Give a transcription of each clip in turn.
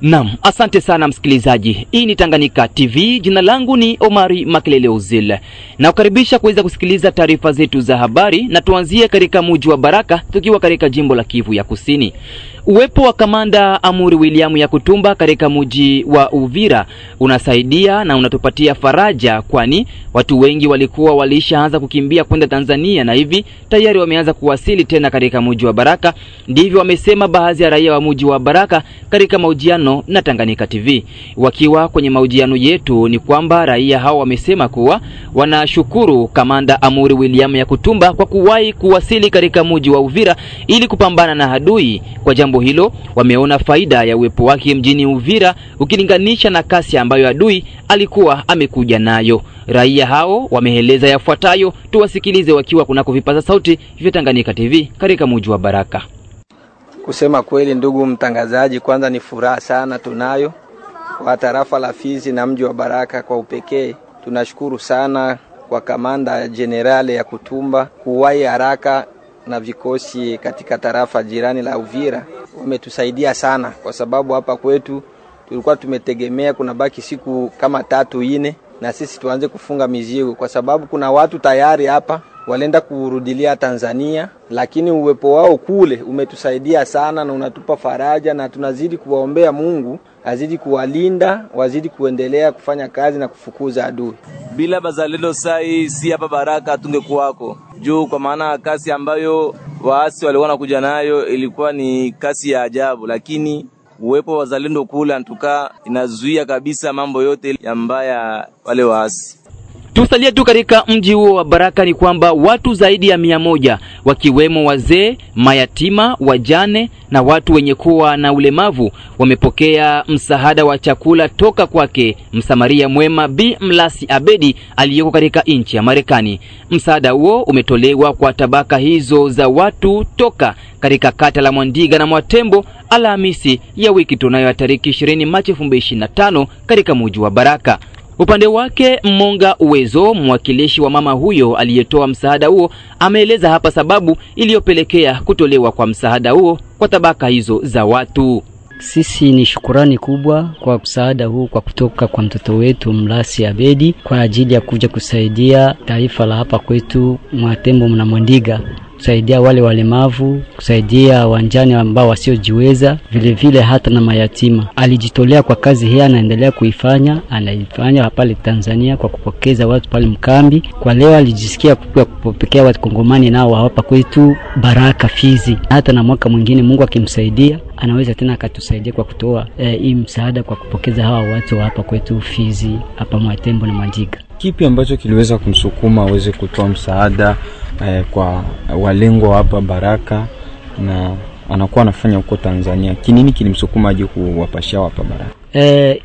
Naam, asante sana msikilizaji. Hii ni Tanganyika TV. Jina langu ni Omari Makelele Uzil. Na ukaribisha kuweza kusikiliza taarifa zetu za habari, na tuanzie katika mji wa Baraka tukiwa katika jimbo la Kivu ya Kusini. Uwepo wa Kamanda Amuri William Yakutumba katika mji wa Uvira unasaidia na unatupatia faraja, kwani watu wengi walikuwa walishaanza kukimbia kwenda Tanzania na hivi tayari wameanza kuwasili tena katika mji wa Baraka. Ndivyo wamesema baadhi ya raia wa mji wa Baraka katika mahojiano na Tanganyika TV. Wakiwa kwenye mahojiano yetu ni kwamba raia hao wamesema kuwa wanashukuru Kamanda Amuri William Yakutumba kwa kuwahi kuwasili katika mji wa Uvira ili kupambana na adui. Kwa jambo hilo wameona faida ya uwepo wake mjini Uvira ukilinganisha na kasi ambayo adui alikuwa amekuja nayo. Raia hao wameeleza yafuatayo, tuwasikilize wakiwa kunako vipaza sauti vya Tanganyika TV katika mji wa Baraka. Kusema kweli ndugu mtangazaji, kwanza ni furaha sana tunayo kwa tarafa la Fizi na mji wa Baraka kwa upekee. Tunashukuru sana kwa Kamanda Generale Yakutumba kuwahi haraka na vikosi katika tarafa jirani la Uvira. Wametusaidia sana kwa sababu hapa kwetu tulikuwa tumetegemea kuna baki siku kama 3-4 na sisi tuanze kufunga mizigo, kwa sababu kuna watu tayari hapa walenda kurudilia Tanzania, lakini uwepo wao kule umetusaidia sana na unatupa faraja, na tunazidi kuwaombea Mungu azidi kuwalinda, wazidi kuendelea kufanya kazi na kufukuza adui. Bila bazalendo sai si hapa Baraka tungekuwako juu, kwa maana kasi ambayo waasi walikuwa wanakuja nayo ilikuwa ni kasi ya ajabu, lakini uwepo wa wazalendo kule antuka inazuia kabisa mambo yote ya mbaya wale waasi. Tusalia tu katika mji huo wa Baraka ni kwamba watu zaidi ya 100 wakiwemo wazee, mayatima, wajane na watu wenye kuwa na ulemavu wamepokea msaada wa chakula toka kwake Msamaria Mwema Bi Mlasi Abedi aliyeko katika nchi ya Marekani. Msaada huo umetolewa kwa tabaka hizo za watu toka katika kata la Mwandiga na Mwatembo Alhamisi ya wiki tunayo tariki 20 Machi 2025 katika mji wa Baraka. Upande wake Mmonga Uwezo, mwakilishi wa mama huyo aliyetoa msaada huo, ameeleza hapa sababu iliyopelekea kutolewa kwa msaada huo kwa tabaka hizo za watu. Sisi ni shukurani kubwa kwa msaada huu kwa kutoka kwa mtoto wetu Mlasi Abedi kwa ajili ya kuja kusaidia taifa la hapa kwetu Mwatembo na Mwandiga, kusaidia wale walemavu, kusaidia wanjani ambao wasiojiweza, vile vile hata na mayatima. Alijitolea kwa kazi hii, anaendelea kuifanya, anaifanya pale Tanzania kwa kupokeza watu pale mkambi. Kwa leo alijisikia kupokea watu Kongomani nao hapa kwetu Baraka Fizi. Hata na mwaka mwingine Mungu akimsaidia anaweza tena akatusaidia kwa kutoa hii msaada kwa kupokeza hawa watu hapa kwetu Fizi, hapa Mwatembo na Mwandiga. Kipi ambacho kiliweza kumsukuma aweze kutoa msaada kwa walengwa hapa Baraka na anakuwa anafanya huko Tanzania? Kinini kilimsukuma aje kuwapashia hapa Baraka?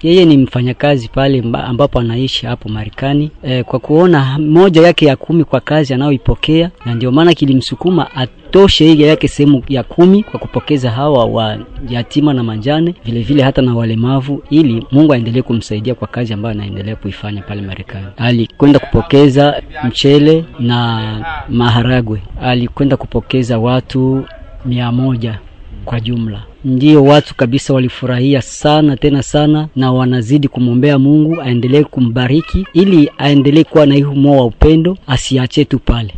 Yeye ni mfanyakazi pale ambapo anaishi hapo Marekani. Kwa kuona moja yake ya 10 kwa kazi anaoipokea, na ndio maana kilimsukuma atoshe yeye yake sehemu ya 10 kwa kupokeza hawa wa yatima na manjane, vile vile hata na walemavu, ili Mungu aendelee kumsaidia kwa kazi ambayo anaendelea kuifanya pale Marekani. Alikwenda kupokeza mchele na maharagwe, alikwenda kupokeza watu 100 kwa jumla. Ndio watu kabisa walifurahia sana tena sana, na wanazidi kumwombea Mungu aendelee kumbariki ili aendelee kuwa na hiyo moyo wa upendo, asiache tu pale.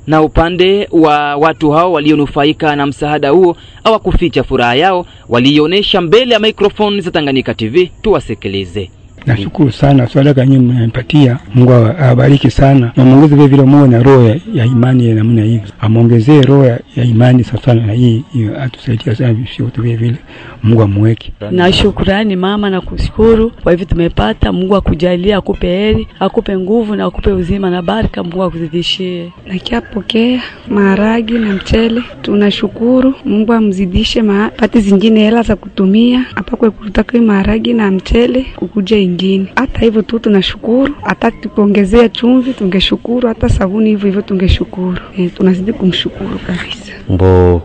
Na upande wa watu hao walionufaika na msaada huo hawakuficha furaha yao, walionyesha mbele ya microphone za Tanganyika TV. Tuwasikilize. Nashukuru sana swala kanyi mnampatia. Mungu awabariki sana, na muongeze vile vile moyo na roho ya imani ya namna hivi. Amuongezee roho ya imani sana, na hii atusaidia sana vishoto vile vile. Mungu amweke. Na shukrani mama, na kushukuru kwa hivi tumepata. Mungu akujalie, akupe heri, akupe nguvu na akupe uzima na baraka. Mungu akuzidishie. Nakiapokea maharagi na mchele. Tunashukuru Mungu amzidishe pati zingine hela za kutumia hapa kwa kutaka maharagi na mchele kukuje ingine. Hata hivyo tu tunashukuru, hata tukiongezea chumvi tungeshukuru, hata sabuni hivyo tungeshukuru. Tunazidi kumshukuru kabisa.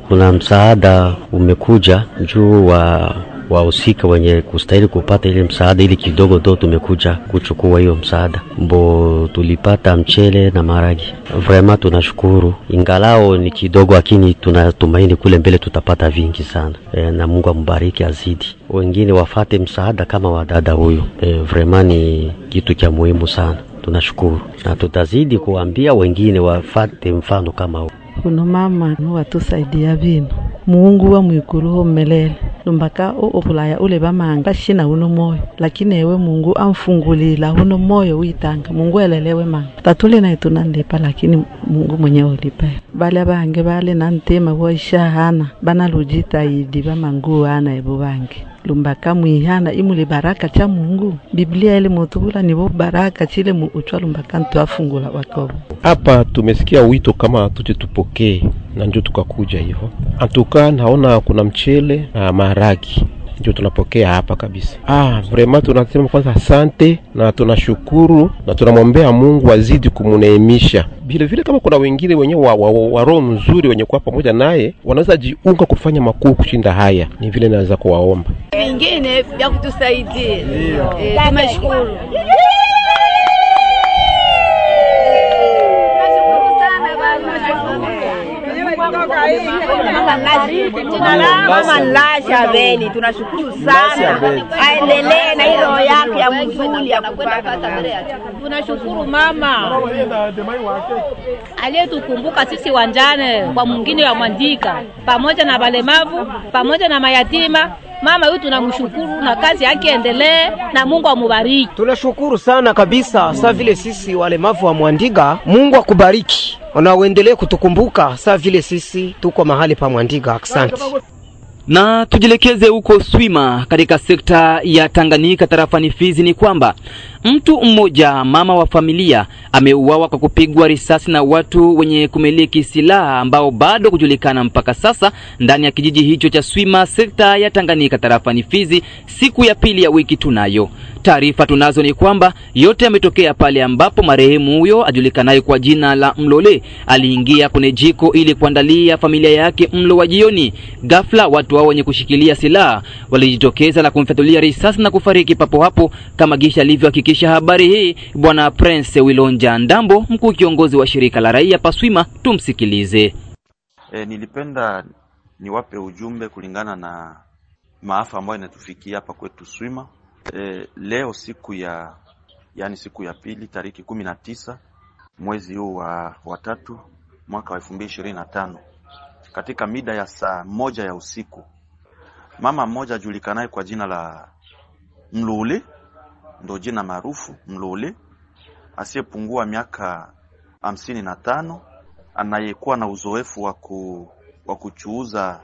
Kuna msaada umekuja juu wa wahusika wenye kustahili kupata ile msaada, ili kidogo ndo tumekuja kuchukua hiyo msaada. Mbo tulipata mchele na maragi. Vraiment tunashukuru, ingalao ni kidogo, lakini tunatumaini kule mbele tutapata vingi sana. Na Mungu ambariki azidi. Wengine wafate msaada kama wadada huyu. Vraiment ni kitu cha muhimu sana. Tunashukuru na tutazidi kuambia wengine wafate mfano kama huu. Kuno mama nuwatusaidia vino Mungu wa mwikuruho melele lumbaka okulaya ule bamanga shina uno moyo, lakini ewe Mungu amfungulila uno moyo uitanga. Mungu elelewe manga tatule na tunandepa, lakini Mungu mwenyewe ulipa. Bale bange bale nantema waisha hana bana lujita idi bamangu ana ebo bange lumbaka mwihana imuli baraka cha Mungu. Biblia ile motula nibo baraka chile mu uchwa lumbaka ntu afungula wakobo. Hapa tumesikia wito kama tuje tupokee, na ndio tukakuja hivyo. Antuka naona kuna mchele na maharagi, ndio tunapokea hapa kabisa. Vraiment tunasema kwanza asante na tunashukuru na tunamwombea Mungu azidi kumuneemisha. Vile vile kama kuna wengine wenye wa roho nzuri wenye kwa pamoja naye wanaweza jiunga kufanya makuu kushinda haya, ni vile naweza kuwaomba wengine ya kutusaidia. Tumeshukuru. Mama Lasha Beni, tunashukuru sana. Aendelee na hilo yake ya mzuri ya kupata. Tunashukuru mama aliyetukumbuka sisi wanjane kwa mwingine wa Mwandika, pamoja na balemavu, pamoja na mayatima. Mama huyu tunamshukuru na kazi yake endelee na Mungu amubariki. Tunashukuru sana kabisa, saa vile sisi walemavu wa Mwandiga, Mungu akubariki. Na uendelee kutukumbuka saa vile sisi tuko mahali pa Mwandiga. Asante. Na tujelekeze huko Swima katika sekta ya Tanganyika tarafani Fizi. Ni kwamba mtu mmoja, mama wa familia, ameuawa kwa kupigwa risasi na watu wenye kumiliki silaha ambao bado kujulikana mpaka sasa ndani ya kijiji hicho cha Swima, sekta ya Tanganyika tarafani Fizi, siku ya pili ya wiki tunayo. Taarifa tunazo ni kwamba yote yametokea pale ambapo marehemu huyo ajulikanaye kwa jina la Mlole aliingia kwenye jiko ili kuandalia familia yake mlo wa jioni. Ghafla watu hao wenye kushikilia silaha walijitokeza na kumfyatulia risasi na kufariki papo hapo, kama gisha alivyohakikisha habari hii Bwana Prince Wilonja Ndambo, mkuu kiongozi wa shirika la raia Paswima. Tumsikilize. Nilipenda niwape ujumbe kulingana na maafa ambayo inatufikia hapa kwetu Swima. Leo siku ya pili tariki 19 mwezi huu wa 3 mwaka wa 2025, katika mida ya saa 1 ya usiku, mama mmoja ajulikanaye kwa jina la Mlole, ndo jina maarufu Mlole, asiyepungua miaka 55, anayekuwa na uzoefu wa kuchuuza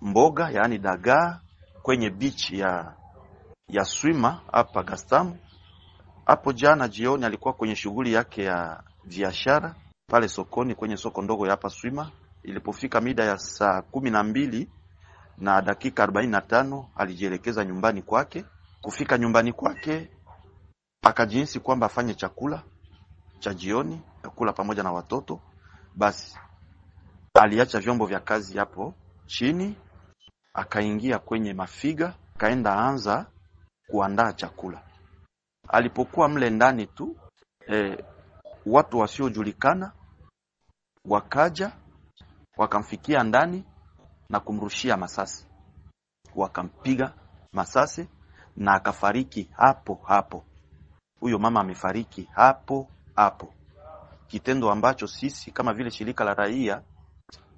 mboga, yani dagaa kwenye beach ya Swima hapa Gastamu. Hapo jana jioni alikuwa kwenye shughuli yake ya biashara pale sokoni, kwenye soko ndogo ya hapa Swima. Ilipofika mida ya saa 12 na dakika 45 alijielekeza nyumbani kwake. Kufika nyumbani kwake akajihisi kwamba afanye chakula cha jioni, kula pamoja na watoto. Basi aliacha vyombo vya kazi hapo chini, akaingia kwenye mafiga, kaenda anza kuandaa chakula. Alipokuwa mle ndani tu, watu wasiojulikana wakaja, wakamfikia ndani na kumrushia masasi. Wakampiga masasi na akafariki hapo hapo. Huyo mama amefariki hapo hapo. Kitendo ambacho sisi kama vile shirika la raia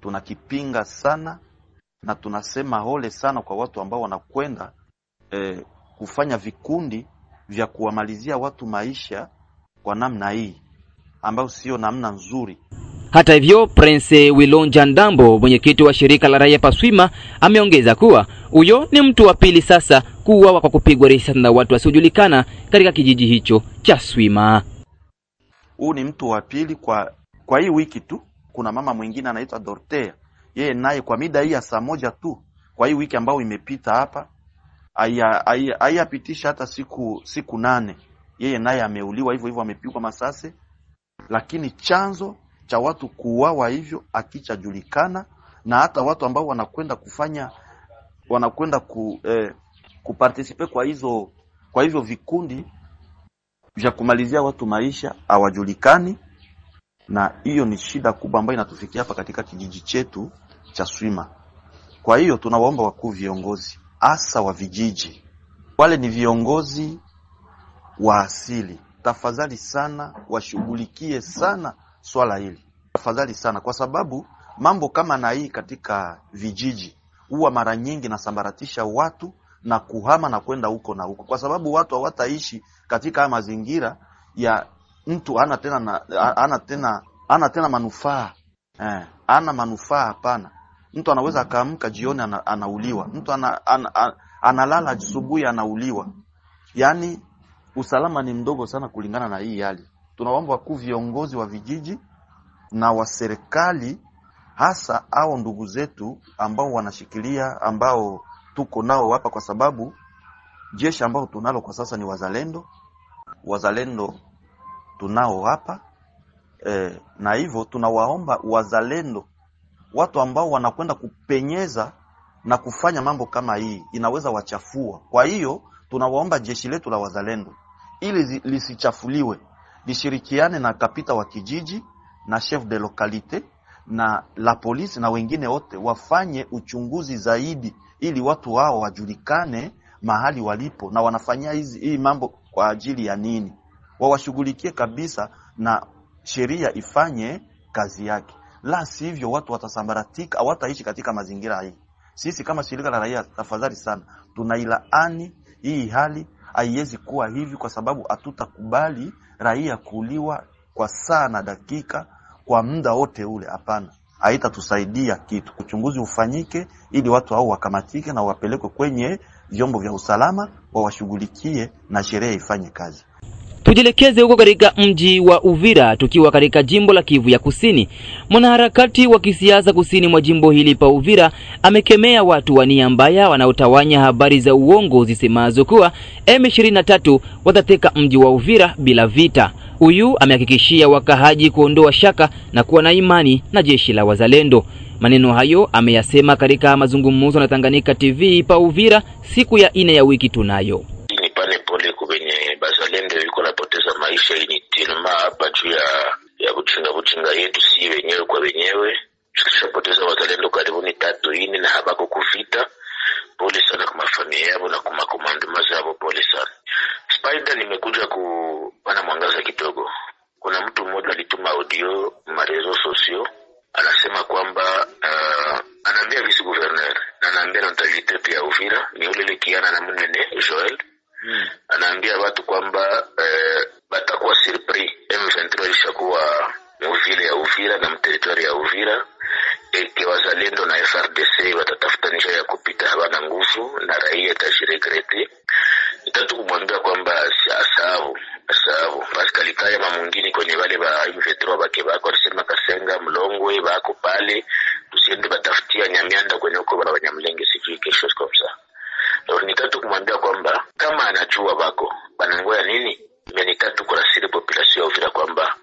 tunakipinga sana, na tunasema hole sana kwa watu ambao wanakwenda kufanya vikundi vya kuwamalizia watu maisha kwa namna hii, ambayo sio namna nzuri. Hata hivyo, Prince Wilonja Ndambo, mwenyekiti wa shirika la raia Paswima, ameongeza kuwa huyo ni mtu wa pili sasa kuuawa kwa kupigwa risasi na watu wasiojulikana katika kijiji hicho cha Swima. Huu ni mtu wa pili kwa hii wiki tu. Kuna mama mwingine anaitwa Dortea, yeye naye kwa mida hii ya saa 1 tu kwa hii wiki ambao imepita hapa, hayapitisha hata siku 8, yeye naye ameuliwa hivyo hivyo, amepigwa masasi. Lakini chanzo cha watu kuuawa hivyo akichajulikana, na hata watu ambao wanakwenda kufanya wanakwenda kupartisipe kwa hivyo vikundi vya kumalizia watu maisha hawajulikani, na hiyo ni shida kubwa ambayo inatufikia hapa katika kijiji chetu cha Swima. Kwa hiyo tunawaomba wakuu viongozi hasa wa vijiji, wale ni viongozi wa asili, tafadhali sana washughulikie sana swala hili, tafadhali sana, kwa sababu mambo kama na hii katika vijiji huwa mara nyingi nasambaratisha watu na kuhama na kwenda huko na huko, kwa sababu watu hawataishi katika mazingira ya mtu hana tena manufaa. Ana manufaa hapana. Mtu anaweza akaamka jioni anauliwa. Mtu analala asubuhi anauliwa. Yaani usalama ni mdogo sana kulingana na hii hali. Tunaomba wakuu viongozi wa vijiji na wa serikali, hasa hao ndugu zetu ambao wanashikilia, ambao tuko nao hapa, kwa sababu jeshi ambao tunalo kwa sasa ni wazalendo tunao hapa. Na hivyo tunawaomba wazalendo, watu ambao wanakwenda kupenyeza na kufanya mambo kama hii inaweza wachafua. Kwa hiyo tunawaomba jeshi letu la wazalendo, ili lisichafuliwe, lishirikiane na kapita wa kijiji na chef de localité na la polisi na wengine wote, wafanye uchunguzi zaidi ili watu hao wajulikane mahali walipo na wanafanyia hii mambo kwa ajili ya nini. Wawashughulikie kabisa na sheria ifanye kazi yake. La sivyo watu watasambaratika, hawataishi katika mazingira hii. Sisi kama shirika la raia, tafadhali sana, tunailaani hii hali. Haiwezi kuwa hivi, kwa sababu hatutakubali raia kuuliwa kwa saa na dakika kwa muda wote ule. Hapana, haitatusaidia kitu. Uchunguzi ufanyike ili watu hao wakamatike na wapelekwe kwenye vyombo vya usalama, wawashughulikie na sheria ifanye kazi. Tujielekeze huko katika mji wa Uvira, tukiwa katika jimbo la Kivu ya Kusini. Mwanaharakati wa kisiasa kusini mwa jimbo hili pa Uvira amekemea watu wa nia mbaya wanaotawanya habari za uongo zisemazo kuwa M23 watateka mji wa Uvira bila vita. Huyu amehakikishia wakahaji kuondoa shaka na kuwa na imani na jeshi la wazalendo. Maneno hayo ameyasema katika mazungumzo na Tanganyika TV pa Uvira siku ya 4 ya wiki tunayo. Maisha hii tilma hapa juu ya kuchinga yetu si wenyewe kwa wenyewe. Tukishapoteza wazalendo karibu 3 na habako kufita. Pole sana kwa familia yao na kwa makomando mazao, pole sana. Spider nimekuja kupana mwangaza kidogo. Kuna mtu mmoja alituma audio marezo sosio, anasema kwamba anaambia vice gouverneur na anaambia notabilite pia Uvira ni ule kiana na Munene Joel. Anaambia watu kwamba batakuwa surpris M23 ilishakuwa mvile ya Uvira na mteritori ya Uvira, eke wazalendo na FRDC watatafuta njia ya kupita, hawana nguvu na raia tajiregrete. Nitatu kumwambia kwamba asahau basi kalikaya mamungini kwenye wale ba M23 bako alisema Kasenga Mlongwe bako pale, tusiende batafutia Nyamianda kwenye huko bana Banyamlenge sijui kesho komsa. Ndio nitatu kumwambia kwamba kama anajua bako banangoya nini, nitatu kwa siri population ya Uvira kwamba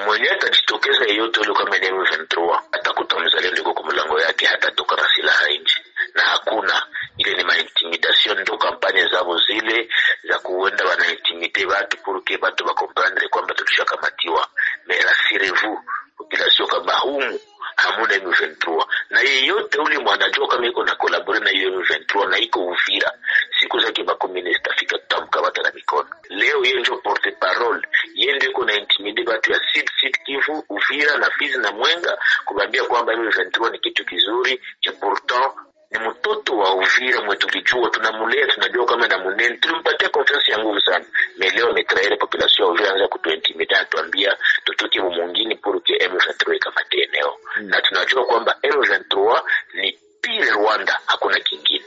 mwenye atajitokeza yeyote ule kama M23 atakuta mzalendo yuko kwa mlango yake, hata toka na silaha nje, na hakuna ile ni intimidation. Ndio kampanya zao zile za kuenda wana intimidate watu porque watu wa comprendre kwamba tulishakamatiwa. Mais rassurez-vous population kama humu hamuna M23, na yeyote ule mwanajua kama iko na collaborate na M23 na iko Uvira, siku zake makomunista fika tutamkamata na mikono. Leo yeye ndio porte parole, yeye ndio kuna intimidate watu ya Sud Kivu, Uvira na Fizi na Mwenga, kumwambia kwamba M23 ni kitu kizuri, cha pourtant ni mtoto wa Uvira mwetu tulijua, tunamulea, tunajua kama na munene, tulimpatia confiance ya nguvu sana. Leo metraire population ya Uvira anza kutuintimidate, tuambia tutoke mwingine pour que M23 ikamate eneo. Na tunajua kwamba M23 ni pile Rwanda, hakuna kingine.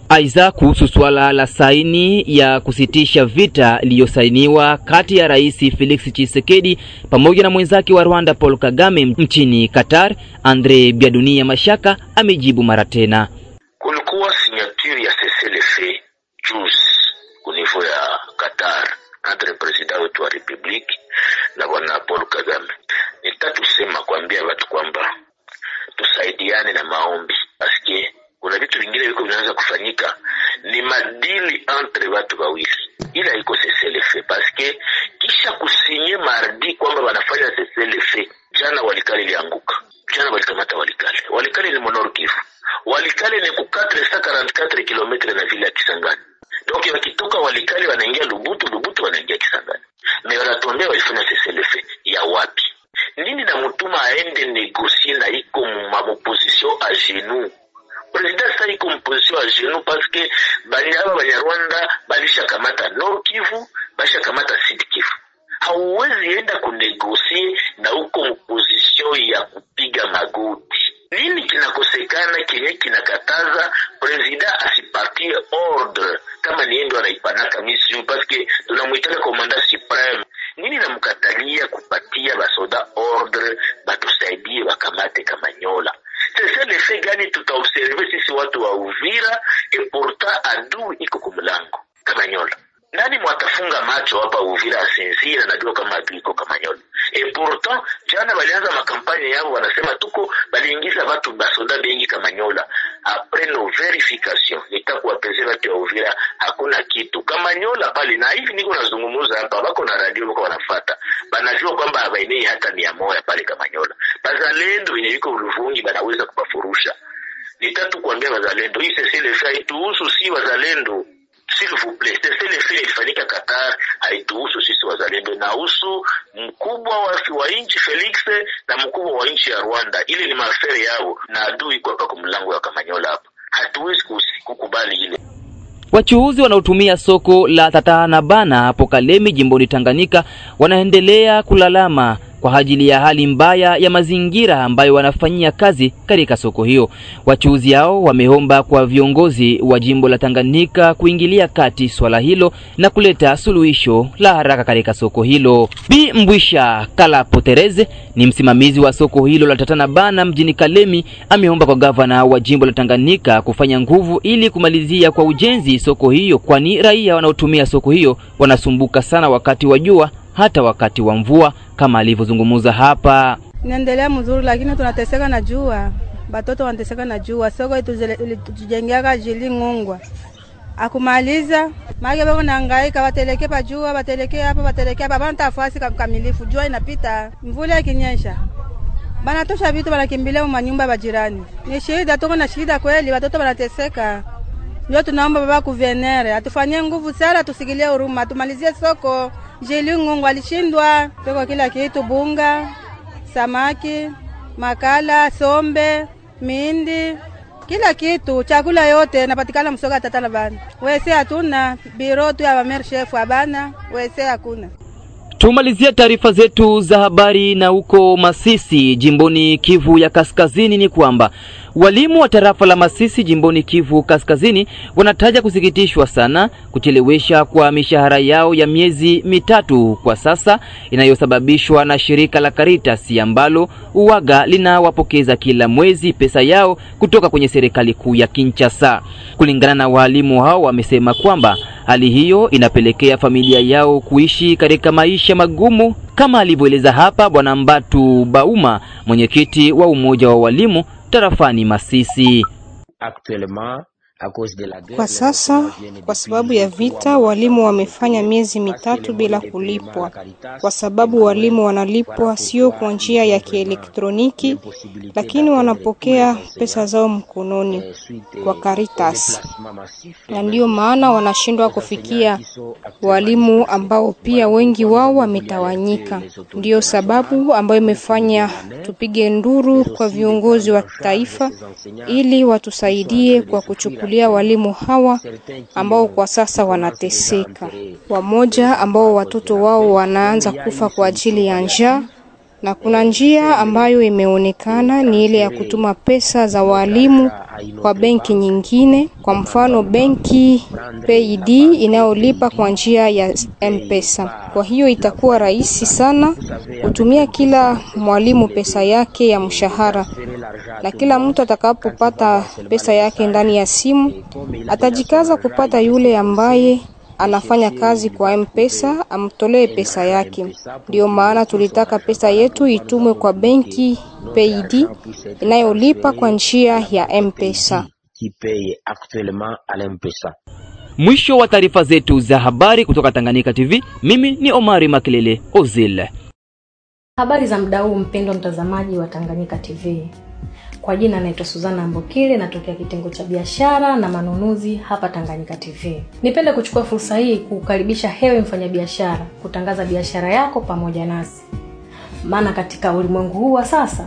Aiza kuhusu swala la saini ya kusitisha vita iliyosainiwa kati ya Rais Felix Tshisekedi pamoja na mwenzake wa Rwanda Paul Kagame nchini Qatar, Andre Biadunia Mashaka amejibu mara tena. Kulikuwa signature ya cessez-le-feu juzi kunifo ya Qatar entre president wetu wa Republic na bwana Paul Kagame. Nitatusema kuambia watu kwamba tusaidiane na maombi, paske kuna vitu vingine viko vinaanza kufanya dili entre watu wawili, ila iko cessez-le-feu parce que kisha kusinye mardi kwamba wanafanya cessez-le-feu, jana Walikale ilianguka. Jana walikamata Walikale. Walikale ni Nord Kivu. Walikale ni ku 444 km na vile ya Kisangani. Donc wakitoka Walikale wanaingia Lubutu, Lubutu wanaingia Kisangani. Mais wanatuambia walifanya cessez-le-feu ya wapi? Nini na mutuma aende négocier na iko opposition à genoux? Président sa iko opposition à genoux parce que Banyarwanda balisha kamata Nord Kivu, balisha kamata Sud Kivu. Hauwezi enda kunegosie na uko opposition ya kupiga magoti. Nini kinakosekana kenye kinakataza president asipatie ordre kama niendo anaipanaka misi parce que tunamuitaka komanda supreme? Nini namkatalia kupatia basoda ordre batusaidie wakamate Kamanyola? Sasa lefe gani tutaobserve sisi watu wa Uvira et pourtant adui iko kumlango Kamanyola? Nani mwatafunga macho hapa Uvira asinzira najua kama adui iko Kamanyola? Et pourtant jana walianza makampanya yao wanasema tuko baliingiza watu basoda bengi Kamanyola. Après nos verifications nitakuwa pesa watu wa Uvira hakuna kitu Kamanyola pale, na hivi niko nazungumza hapa wako na radio wako wanafuata banajua kwamba habainei hata 100 pale Kamanyola. Bazalendo wenye yuko Luvungi banaweza kupafurusha. Nitatu kuambia bazalendo hii cessez-le-feu haituhusu si wazalendo, s'il vous plaît. Cessez-le-feu ilifanyika Qatar, haituhusu sisi wazalendo, na husu mkubwa wa nchi Felix na mkubwa wa nchi ya Rwanda. Ile ni mafere yao na adui kwa hapa kumlango ya Kamanyola hapa. Hatuwezi kukubali ile. Wachuuzi wanaotumia soko la Tatanabana hapo Kalemi jimboni Tanganyika wanaendelea kulalama kwa ajili ya hali mbaya ya mazingira ambayo wanafanyia kazi katika soko hiyo. Wachuuzi hao wameomba kwa viongozi wa jimbo la Tanganyika kuingilia kati swala hilo na kuleta suluhisho la haraka katika soko hilo. Bi Mbwisha Kalapo Tereze ni msimamizi wa soko hilo la Tatanabana mjini Kalemi, ameomba kwa gavana wa jimbo la Tanganyika kufanya nguvu ili kumalizia kwa ujenzi soko hiyo, kwani raia wanaotumia soko hiyo wanasumbuka sana wakati wa jua hata wakati wa mvua kama alivyozungumza hapa. Naendelea mzuri lakini tunateseka na jua. Batoto wanateseka na jua. Soko itujengeka jili ngongwa. Akumaliza, mage bako nahangaika wateleke pa jua, wateleke hapa, wateleke hapa, bana tafasi kamilifu. Jua inapita, mvula ikinyesha. Bana tosha vitu wanakimbilia manyumba ya jirani. Ni shida, tuko na shida kweli, watoto wanateseka. Ndio tunaomba baba kuvenere, atufanyie nguvu sana, tusigilie huruma, tumalizie soko. Jeli ngongwa alishindwa, tuko kila kitu, bunga, samaki, makala, sombe, mindi, kila kitu, chakula yote napatikana msoga Tatanabana. Wese hatuna, biro tu ya mamer chef abana, wese hakuna. Tumalizia taarifa zetu za habari na huko Masisi jimboni Kivu ya Kaskazini ni kwamba walimu wa tarafa la Masisi jimboni Kivu Kaskazini wanataja kusikitishwa sana kuchelewesha kwa mishahara yao ya miezi 3 kwa sasa inayosababishwa na shirika la Caritas ambalo uwaga linawapokeza kila mwezi pesa yao kutoka kwenye serikali kuu ya Kinshasa. Kulingana na walimu hao, wamesema kwamba hali hiyo inapelekea familia yao kuishi katika maisha magumu, kama alivyoeleza hapa Bwana Mbatu Bauma, mwenyekiti wa umoja wa walimu tarafani Masisi. Kwa sasa, kwa sababu ya vita, walimu wamefanya miezi 3 bila kulipwa. Kwa sababu walimu wanalipwa sio kwa njia ya kielektroniki, lakini wanapokea pesa zao mkononi kwa Caritas. Na ndio maana wanashindwa kufikia walimu ambao pia wengi wao wametawanyika. Ndio sababu ambayo imefanya tupige nduru kwa viongozi wa taifa ili watusaidie kwa kuchukulia walimu hawa ambao kwa sasa wanateseka. Wamoja ambao watoto wao wanaanza kufa kwa ajili ya njaa, na kuna njia ambayo imeonekana ni ile ya kutuma pesa za walimu kwa benki nyingine, kwa mfano benki PayD inayolipa kwa njia ya M-Pesa. Kwa hiyo itakuwa rahisi sana kutumia kila mwalimu pesa yake ya mshahara, na kila mtu atakapopata pesa yake ndani ya simu atajikaza kupata yule ambaye anafanya kazi kwa M-Pesa amtolee pesa yake. Ndio maana tulitaka pesa yetu itumwe kwa benki PayD inayolipa kwa njia ya M-Pesa. Mwisho wa taarifa zetu za habari kutoka Tanganyika TV. Mimi ni Omari Makelele Ozil. Habari za muda huu mpendwa mtazamaji wa Tanganyika TV. Kwa jina naitwa Suzana Mbokile, natokea kitengo cha biashara na manunuzi hapa Tanganyika TV. Nipende kuchukua fursa hii kukaribisha hewe mfanyabiashara kutangaza biashara yako pamoja nasi. Maana katika ulimwengu huu wa sasa,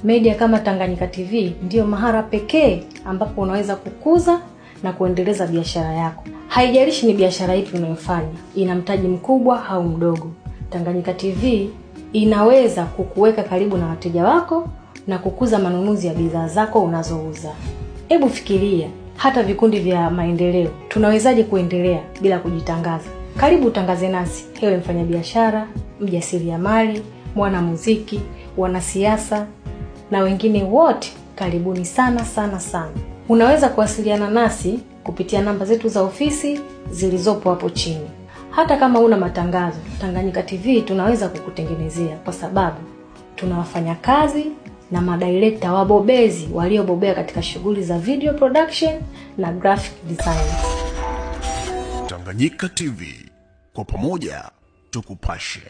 media kama Tanganyika TV ndio mahara pekee ambapo unaweza kukuza na kuendeleza biashara yako. Haijalishi ni biashara ipi unayofanya, ina mtaji mkubwa au mdogo. Tanganyika TV inaweza kukuweka karibu na wateja wako na kukuza manunuzi ya bidhaa zako unazouza. Hebu fikiria, hata vikundi vya maendeleo tunawezaje kuendelea bila kujitangaza? Karibu utangaze nasi, hewe mfanyabiashara, mjasiriamali, mwanamuziki, wanasiasa na wengine wote. Karibuni sana sana sana. Unaweza kuwasiliana nasi kupitia namba zetu za ofisi zilizopo hapo chini. Hata kama una matangazo, Tanganyika TV tunaweza kukutengenezea, kwa sababu tuna wafanyakazi na madirector wabobezi waliobobea katika shughuli za video production na graphic design. Tanganyika TV, kwa pamoja tukupashe.